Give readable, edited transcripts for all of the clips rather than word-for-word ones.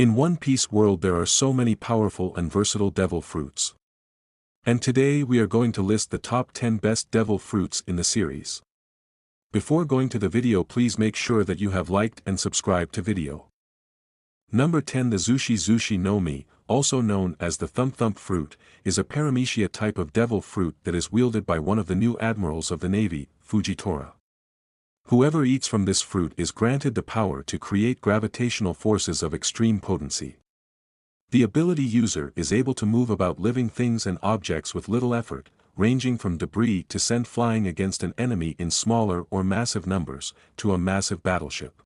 In One Piece world there are so many powerful and versatile devil fruits. And today we are going to list the top 10 best devil fruits in the series. Before going to the video, please make sure that you have liked and subscribed to video. Number 10. The Zushi Zushi Noi, also known as the Thump Thump fruit, is a paramecia type of devil fruit that is wielded by one of the new admirals of the Navy, Fujitora. Whoever eats from this fruit is granted the power to create gravitational forces of extreme potency. The ability user is able to move about living things and objects with little effort, ranging from debris to send flying against an enemy in smaller or massive numbers, to a massive battleship.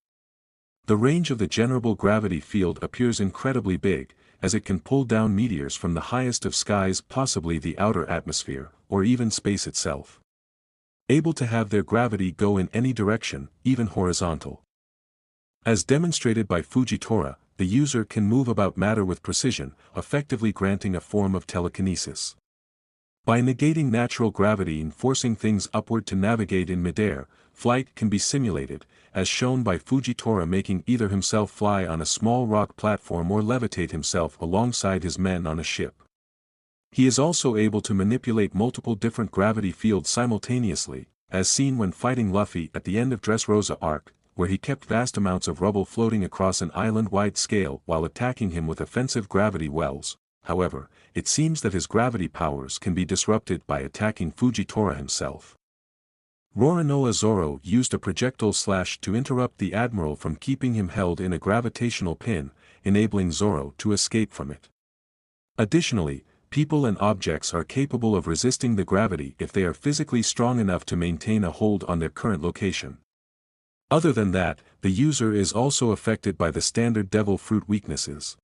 The range of the generable gravity field appears incredibly big, as it can pull down meteors from the highest of skies, possibly the outer atmosphere, or even space itself. Able to have their gravity go in any direction, even horizontal. As demonstrated by Fujitora, the user can move about matter with precision, effectively granting a form of telekinesis. By negating natural gravity and forcing things upward to navigate in midair, flight can be simulated, as shown by Fujitora making either himself fly on a small rock platform or levitate himself alongside his men on a ship. He is also able to manipulate multiple different gravity fields simultaneously, as seen when fighting Luffy at the end of Dressrosa arc, where he kept vast amounts of rubble floating across an island-wide scale while attacking him with offensive gravity wells. However, it seems that his gravity powers can be disrupted by attacking Fujitora himself. Roronoa Zoro used a projectile slash to interrupt the admiral from keeping him held in a gravitational pin, enabling Zoro to escape from it. Additionally, people and objects are capable of resisting the gravity if they are physically strong enough to maintain a hold on their current location. Other than that, the user is also affected by the standard devil fruit weaknesses.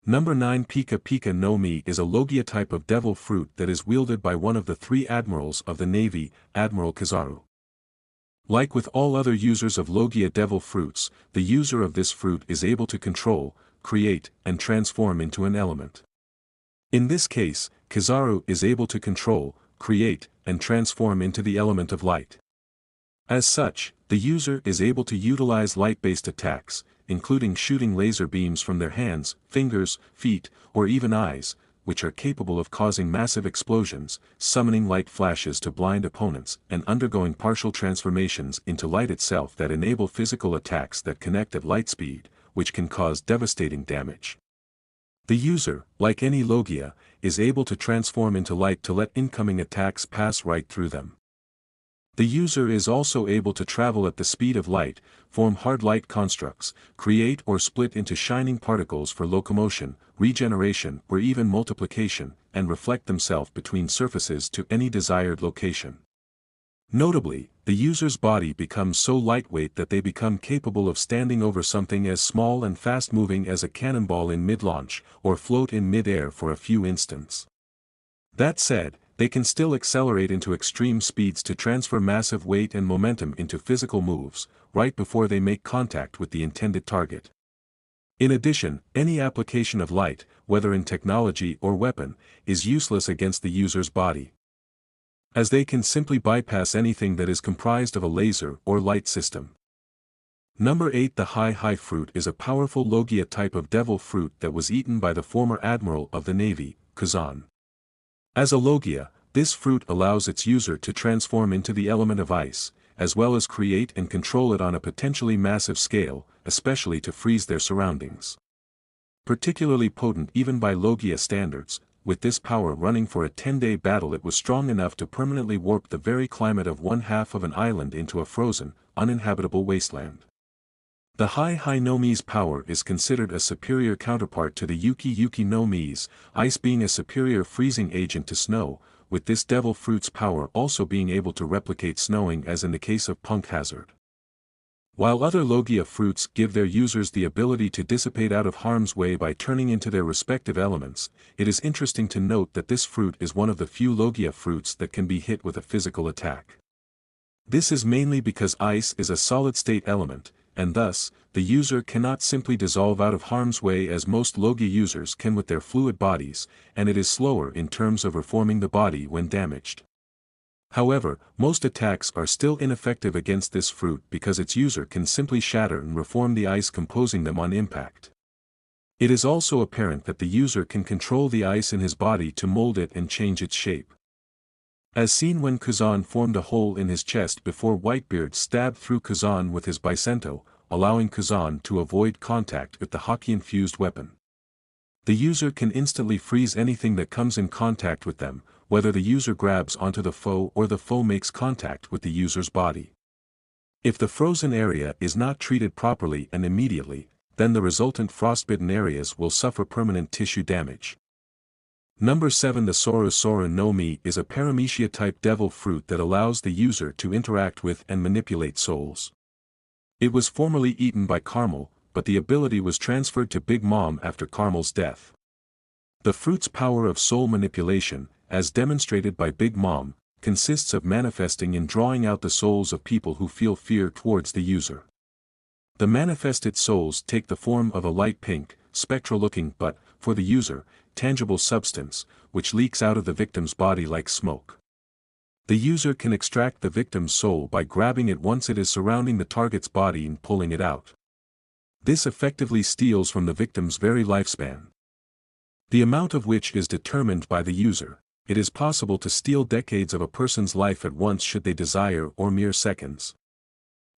Number 9. Pika Noi is a Logia type of devil fruit that is wielded by one of the three admirals of the Navy, Admiral Kizaru. Like with all other users of Logia devil fruits, the user of this fruit is able to control, create, and transform into an element. In this case, Kizaru is able to control, create, and transform into the element of light. As such, the user is able to utilize light-based attacks, including shooting laser beams from their hands, fingers, feet, or even eyes, which are capable of causing massive explosions, summoning light flashes to blind opponents, and undergoing partial transformations into light itself that enable physical attacks that connect at light speed, which can cause devastating damage. The user, like any Logia, is able to transform into light to let incoming attacks pass right through them. The user is also able to travel at the speed of light, form hard light constructs, create or split into shining particles for locomotion, regeneration or even multiplication, and reflect themselves between surfaces to any desired location. Notably, the user's body becomes so lightweight that they become capable of standing over something as small and fast-moving as a cannonball in mid-launch, or float in mid-air for a few instants. That said, they can still accelerate into extreme speeds to transfer massive weight and momentum into physical moves, right before they make contact with the intended target. In addition, any application of light, whether in technology or weapon, is useless against the user's body, as they can simply bypass anything that is comprised of a laser or light system. Number 8. The Hi fruit is a powerful Logia type of devil fruit that was eaten by the former admiral of the Navy, Kazan. As a Logia, this fruit allows its user to transform into the element of ice, as well as create and control it on a potentially massive scale, especially to freeze their surroundings. Particularly potent even by Logia standards, with this power running for a 10-day battle, it was strong enough to permanently warp the very climate of one half of an island into a frozen, uninhabitable wasteland. The Hi Nomi's power is considered a superior counterpart to the Yuki Nomi's, ice being a superior freezing agent to snow, with this devil fruit's power also being able to replicate snowing as in the case of Punk Hazard. While other Logia fruits give their users the ability to dissipate out of harm's way by turning into their respective elements, it is interesting to note that this fruit is one of the few Logia fruits that can be hit with a physical attack. This is mainly because ice is a solid-state element, and thus, the user cannot simply dissolve out of harm's way as most Logia users can with their fluid bodies, and it is slower in terms of reforming the body when damaged. However, most attacks are still ineffective against this fruit because its user can simply shatter and reform the ice composing them on impact. It is also apparent that the user can control the ice in his body to mold it and change its shape. As seen when Kazan formed a hole in his chest before Whitebeard stabbed through Kazan with his Bicento, allowing Kazan to avoid contact with the haki-infused weapon. The user can instantly freeze anything that comes in contact with them, whether the user grabs onto the foe or the foe makes contact with the user's body. If the frozen area is not treated properly and immediately, then the resultant frostbitten areas will suffer permanent tissue damage. Number 7. The Sori nomi is a paramecia-type devil fruit that allows the user to interact with and manipulate souls. It was formerly eaten by Carmel, but the ability was transferred to Big Mom after Carmel's death. The fruit's power of soul manipulation, as demonstrated by Big Mom, consists of manifesting and drawing out the souls of people who feel fear towards the user. The manifested souls take the form of a light pink, spectral-looking but, for the user, tangible substance, which leaks out of the victim's body like smoke. The user can extract the victim's soul by grabbing it once it is surrounding the target's body and pulling it out. This effectively steals from the victim's very lifespan. The amount of which is determined by the user. It is possible to steal decades of a person's life at once should they desire or mere seconds.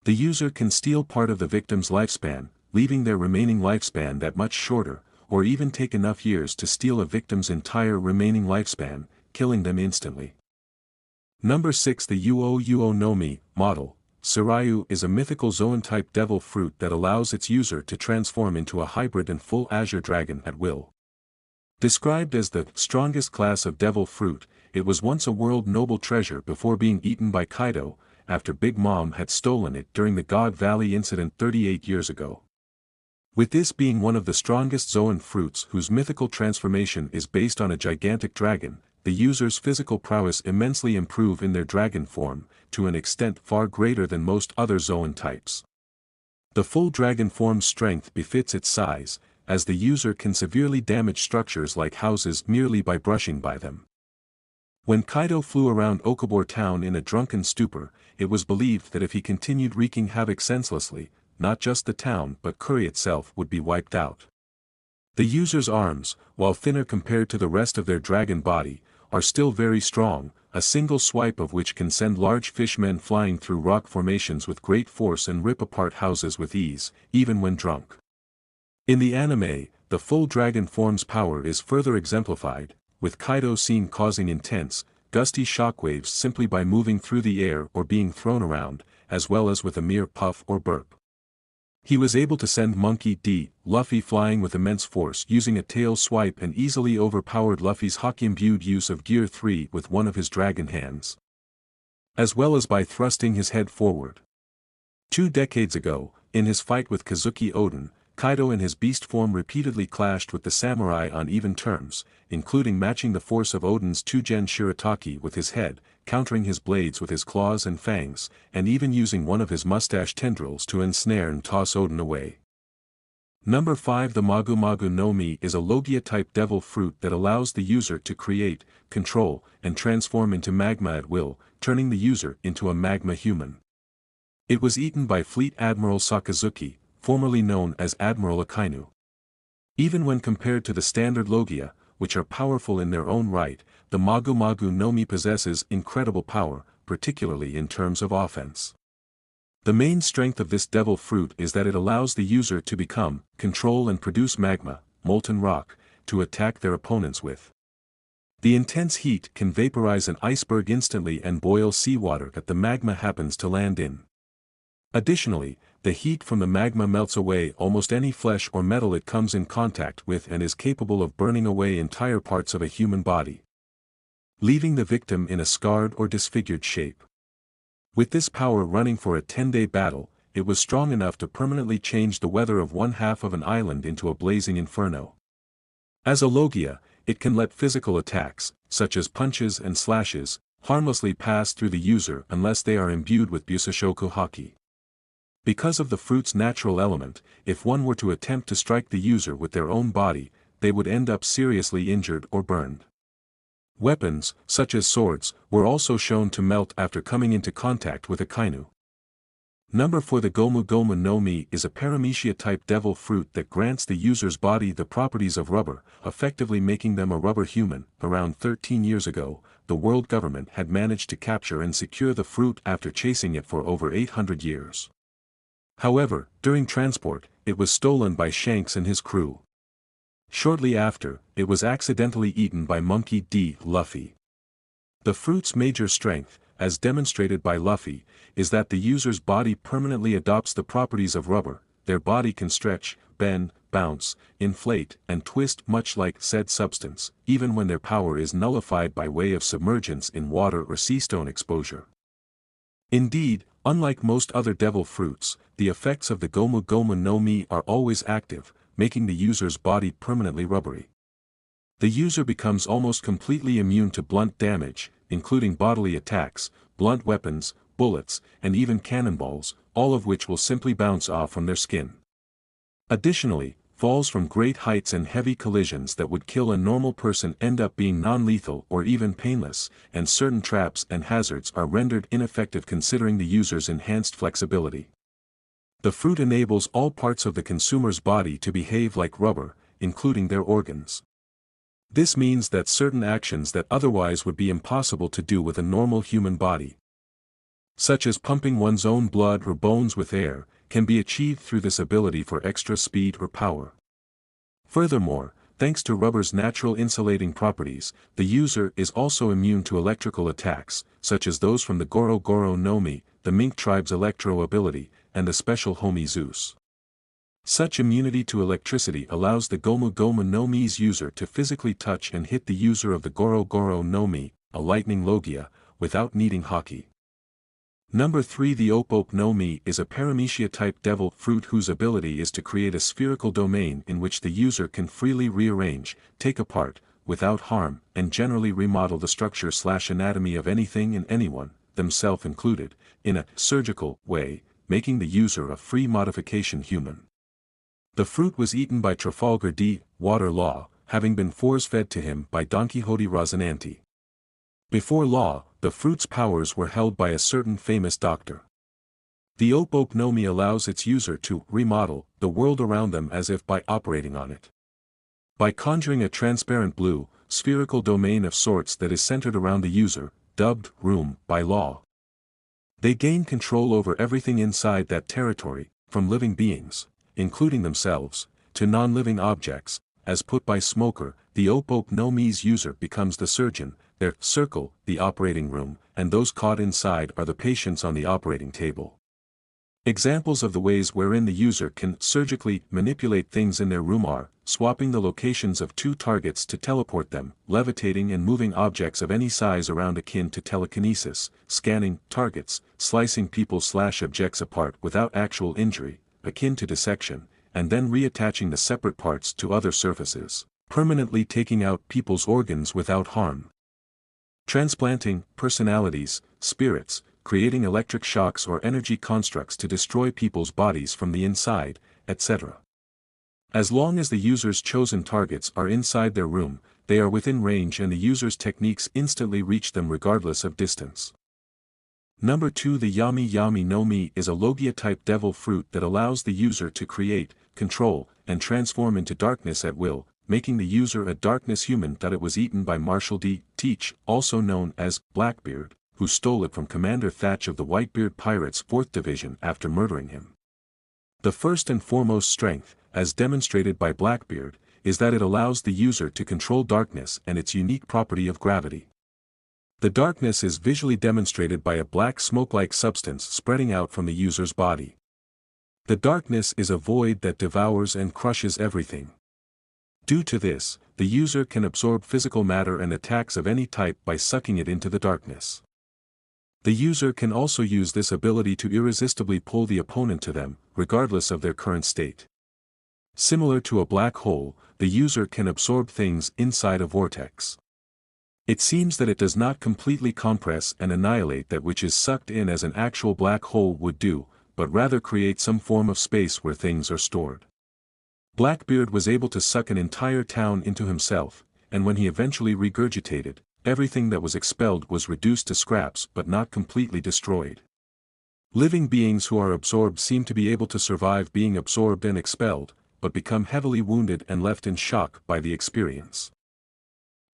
The user can steal part of the victim's lifespan, leaving their remaining lifespan that much shorter, or even take enough years to steal a victim's entire remaining lifespan, killing them instantly. Number 6. The Uo nomi model, Surayu is a mythical Zoan-type devil fruit that allows its user to transform into a hybrid and full azure dragon at will. Described as the strongest class of devil fruit, it was once a world noble treasure before being eaten by Kaido, after Big Mom had stolen it during the God Valley incident 38 years ago. With this being one of the strongest Zoan fruits whose mythical transformation is based on a gigantic dragon, the user's physical prowess immensely improve in their dragon form, to an extent far greater than most other Zoan types. The full dragon form's strength befits its size, as the user can severely damage structures like houses merely by brushing by them. When Kaido flew around Okobor town in a drunken stupor, it was believed that if he continued wreaking havoc senselessly, not just the town but Kuri itself would be wiped out. The user's arms, while thinner compared to the rest of their dragon body, are still very strong, a single swipe of which can send large fishmen flying through rock formations with great force and rip apart houses with ease, even when drunk. In the anime, the full dragon form's power is further exemplified, with Kaido seen causing intense, gusty shockwaves simply by moving through the air or being thrown around, as well as with a mere puff or burp. He was able to send Monkey D. Luffy flying with immense force using a tail swipe and easily overpowered Luffy's haki-imbued use of Gear 3 with one of his dragon hands, as well as by thrusting his head forward. 2 decades ago, in his fight with Kazuki Oden, Kaido in his beast form repeatedly clashed with the samurai on even terms, including matching the force of Oden's Tugen Shirataki with his head, countering his blades with his claws and fangs, and even using one of his mustache tendrils to ensnare and toss Oden away. Number 5. The Magum nomi is a Logia-type devil fruit that allows the user to create, control, and transform into magma at will, turning the user into a magma human. It was eaten by Fleet Admiral Sakazuki, formerly known as Admiral Akainu. Even when compared to the standard Logia, which are powerful in their own right, the Magum nomi possesses incredible power, particularly in terms of offense. The main strength of this devil fruit is that it allows the user to become, control and produce magma, molten rock, to attack their opponents with. The intense heat can vaporize an iceberg instantly and boil seawater that the magma happens to land in. Additionally, the heat from the magma melts away almost any flesh or metal it comes in contact with and is capable of burning away entire parts of a human body, leaving the victim in a scarred or disfigured shape. With this power running for a 10-day battle, it was strong enough to permanently change the weather of one half of an island into a blazing inferno. As a Logia, it can let physical attacks, such as punches and slashes, harmlessly pass through the user unless they are imbued with Busashoku haki. Because of the fruit's natural element, if one were to attempt to strike the user with their own body, they would end up seriously injured or burned. Weapons, such as swords, were also shown to melt after coming into contact with Akainu. Number 4. The gomu nomi is a paramecia-type devil fruit that grants the user's body the properties of rubber, effectively making them a rubber human. Around 13 years ago, the world government had managed to capture and secure the fruit after chasing it for over 800 years. However, during transport, it was stolen by Shanks and his crew. Shortly after, it was accidentally eaten by Monkey D. Luffy. The fruit's major strength, as demonstrated by Luffy, is that the user's body permanently adopts the properties of rubber. Their body can stretch, bend, bounce, inflate, and twist much like said substance, even when their power is nullified by way of submergence in water or sea stone exposure. Indeed, unlike most other devil fruits, the effects of the gomu nomi are always active, making the user's body permanently rubbery. The user becomes almost completely immune to blunt damage, including bodily attacks, blunt weapons, bullets, and even cannonballs, all of which will simply bounce off from their skin. Additionally, falls from great heights and heavy collisions that would kill a normal person end up being non-lethal or even painless, and certain traps and hazards are rendered ineffective considering the user's enhanced flexibility. The fruit enables all parts of the consumer's body to behave like rubber, including their organs. This means that certain actions that otherwise would be impossible to do with a normal human body, such as pumping one's own blood or bones with air, can be achieved through this ability for extra speed or power. Furthermore, thanks to rubber's natural insulating properties, the user is also immune to electrical attacks, such as those from the nomi, the mink tribe's electro ability, and the special homie Zeus. Such immunity to electricity allows the gomu nomi's user to physically touch and hit the user of the nomi, a lightning logia, without needing haki. Number 3. The Opop nomi is a paramecia-type devil fruit whose ability is to create a spherical domain in which the user can freely rearrange, take apart, without harm, and generally remodel the structure/anatomy of anything and anyone, themselves included, in a surgical way, making the user a free modification human. The fruit was eaten by Trafalgar D. Water Law, having been force-fed to him by Don Quixote Rocinante. Before Law, the fruit's powers were held by a certain famous doctor. The Opop nomi allows its user to remodel the world around them as if by operating on it. By conjuring a transparent blue, spherical domain of sorts that is centered around the user, dubbed room by Law, they gain control over everything inside that territory, from living beings, including themselves, to non-living objects. As put by Smoker, the Opop nomi's user becomes the surgeon, their circle, the operating room, and those caught inside are the patients on the operating table. Examples of the ways wherein the user can surgically manipulate things in their room are, swapping the locations of two targets to teleport them, levitating and moving objects of any size around akin to telekinesis, scanning targets, slicing people/objects apart without actual injury, akin to dissection, and then reattaching the separate parts to other surfaces, permanently taking out people's organs without harm. Transplanting personalities, spirits, creating electric shocks or energy constructs to destroy people's bodies from the inside, etc. As long as the user's chosen targets are inside their room, they are within range and the user's techniques instantly reach them regardless of distance. Number 2. The Yami nomi is a logia-type devil fruit that allows the user to create, control, and transform into darkness at will, making the user a darkness human. That it was eaten by Marshall D. Teach, also known as Blackbeard, who stole it from Commander Thatch of the Whitebeard Pirates' 4th Division after murdering him. The first and foremost strength, as demonstrated by Blackbeard, is that it allows the user to control darkness and its unique property of gravity. The darkness is visually demonstrated by a black smoke-like substance spreading out from the user's body. The darkness is a void that devours and crushes everything. Due to this, the user can absorb physical matter and attacks of any type by sucking it into the darkness. The user can also use this ability to irresistibly pull the opponent to them, regardless of their current state. Similar to a black hole, the user can absorb things inside a vortex. It seems that it does not completely compress and annihilate that which is sucked in as an actual black hole would do, but rather create some form of space where things are stored. Blackbeard was able to suck an entire town into himself, and when he eventually regurgitated, everything that was expelled was reduced to scraps but not completely destroyed. Living beings who are absorbed seem to be able to survive being absorbed and expelled, but become heavily wounded and left in shock by the experience.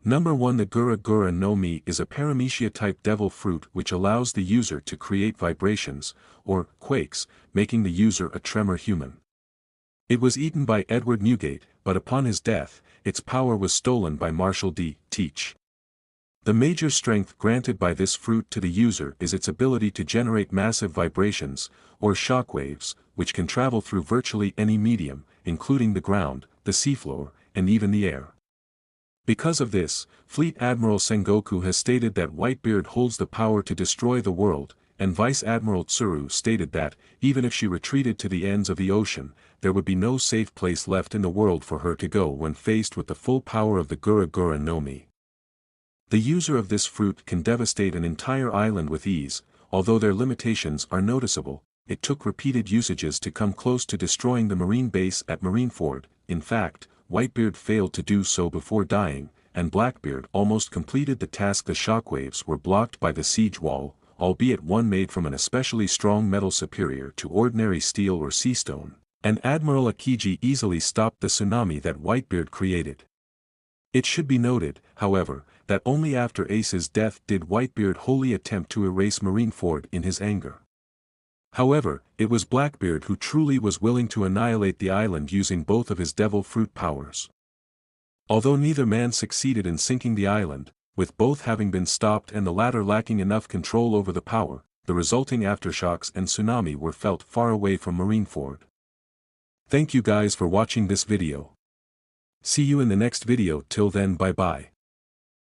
Number 1. The Gura nomi is a paramecia-type devil fruit which allows the user to create vibrations, or quakes, making the user a tremor human. It was eaten by Edward Newgate, but upon his death, its power was stolen by Marshall D. Teach. The major strength granted by this fruit to the user is its ability to generate massive vibrations, or shock waves, which can travel through virtually any medium, including the ground, the seafloor, and even the air. Because of this, Fleet Admiral Sengoku has stated that Whitebeard holds the power to destroy the world, and Vice Admiral Tsuru stated that, even if she retreated to the ends of the ocean, there would be no safe place left in the world for her to go when faced with the full power of the Gura nomi. The user of this fruit can devastate an entire island with ease, although their limitations are noticeable. It took repeated usages to come close to destroying the marine base at Marineford. In fact, Whitebeard failed to do so before dying, and Blackbeard almost completed the task. The shockwaves were blocked by the siege wall, albeit one made from an especially strong metal superior to ordinary steel or sea stone, and Admiral Akiji easily stopped the tsunami that Whitebeard created. It should be noted, however, that only after Ace's death did Whitebeard wholly attempt to erase Marineford in his anger. However, it was Blackbeard who truly was willing to annihilate the island using both of his devil fruit powers. Although neither man succeeded in sinking the island, with both having been stopped and the latter lacking enough control over the power, the resulting aftershocks and tsunami were felt far away from Marineford. Thank you guys for watching this video. See you in the next video. Till then, bye bye.